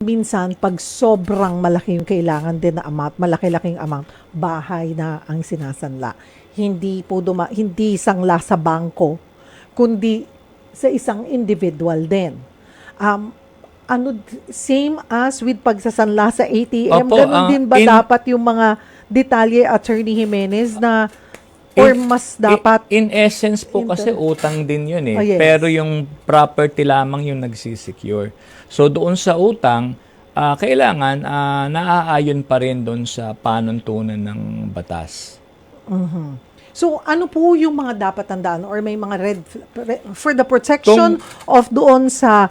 Minsan, pag sobrang malaki yung kailangan din na amount, malaki-laking amount, bahay na ang sinasanla. Hindi sangla sa bangko, kundi sa isang individual din. Um, same as with pagsasanla sa ATM, Opo, ganun din ba dapat yung mga detalye, Attorney Jimenez, na or mas dapat in essence po kasi utang din yun Oh, yes. Pero yung property lamang yung nagsisecure. So doon sa utang, kailangan naaayon pa rin doon sa panuntunan ng batas. So, ano po yung mga dapat tandaan or may mga for the protection of doon sa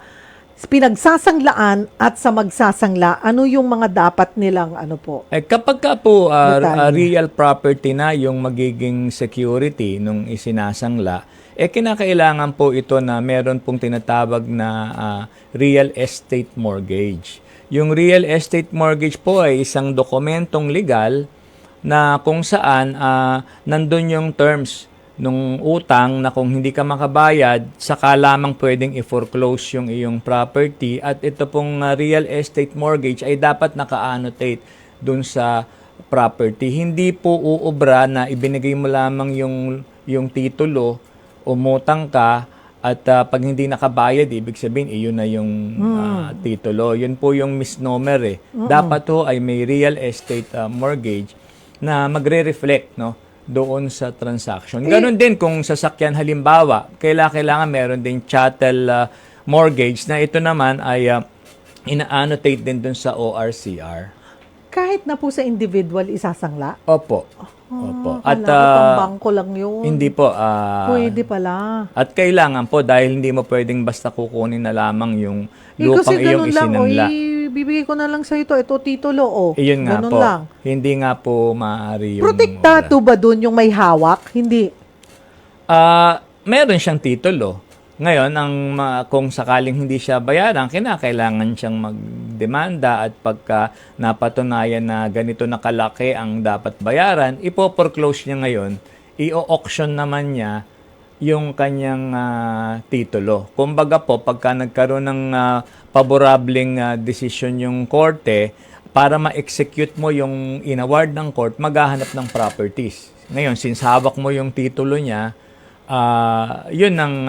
pinagsasanglaan at sa magsasangla, ano yung mga dapat nilang ano po? Kapag ka po Detalye. real property na yung magiging security nung isinasangla, kinakailangan po ito na meron pong tinatawag na real estate mortgage. Yung real estate mortgage po ay isang dokumentong legal na kung saan nandun yung terms nung utang na kung hindi ka makabayad, saka lamang pwedeng i-foreclose yung iyong property. At ito pong real estate mortgage ay dapat naka-annotate dun sa property. Hindi po uubra na ibinigay mo lamang yung titulo, umutang ka, at pag hindi nakabayad, ibig sabihin, iyon na yung titulo. Yun po yung misnomer Dapat ho ay may real estate mortgage na magre-reflect doon sa transaction. Ganon din kung sasakyan halimbawa, kailangan meron din chattel mortgage na ito naman ay ina-annotate din doon sa ORCR. Kahit na po sa individual isasangla? Opo. Opo. At pang bangko lang yun. Hindi po. Pwede pala. At kailangan po dahil hindi mo pwedeng basta kukunin na lamang yung lupang iyong isinanla. Bibigay ko na lang sa ito titulo, Iyon nga ganun po. lang. Hindi nga po maaari yung... Protektado ba dun yung may hawak? Hindi. Meron siyang titulo. Ngayon, kung sakaling hindi siya bayaran, kinakailangan siyang magdemanda at pagka napatunayan na ganito na kalaki ang dapat bayaran, ipo-foreclose niya ngayon, i-auction naman niya yung kanyang titulo. Kumbaga po, pagka nagkaroon ng paborableng desisyon yung korte, para ma-execute mo yung inaward ng court, maghahanap ng properties. Ngayon, since hawak mo yung titulo niya, yun ang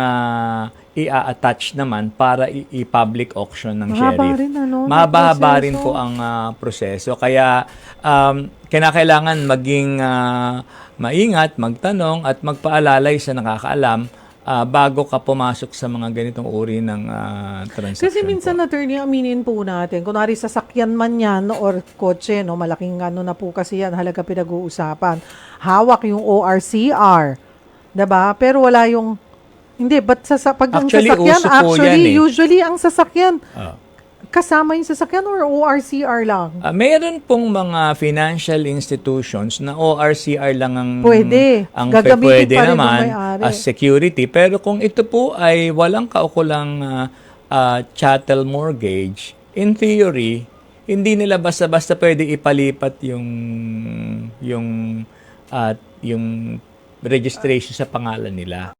i-attach naman para i-public auction ng sheriff. Mahaba rin po ang proseso. Kaya kinakailangan maging maingat, magtanong at magpaalalay sa nakakaalam bago ka pumasok sa mga ganitong uri ng transaction. Kasi minsan, attorney, aminin po natin, kunwari sasakyan man yan or kotse, malaking na po kasi yan, halaga pinag-uusapan. Hawak yung ORCR. Diba? Pero wala yung... Hindi, but pag ang sasakyan, usually ang sasakyan, kasama yung sasakyan or ORCR lang? Mayroon pong mga financial institutions na ORCR lang ang pwede naman as security. Pero kung ito po ay walang kaukulang chattel mortgage, in theory, hindi nila basta-basta pwede ipalipat yung registration sa pangalan nila.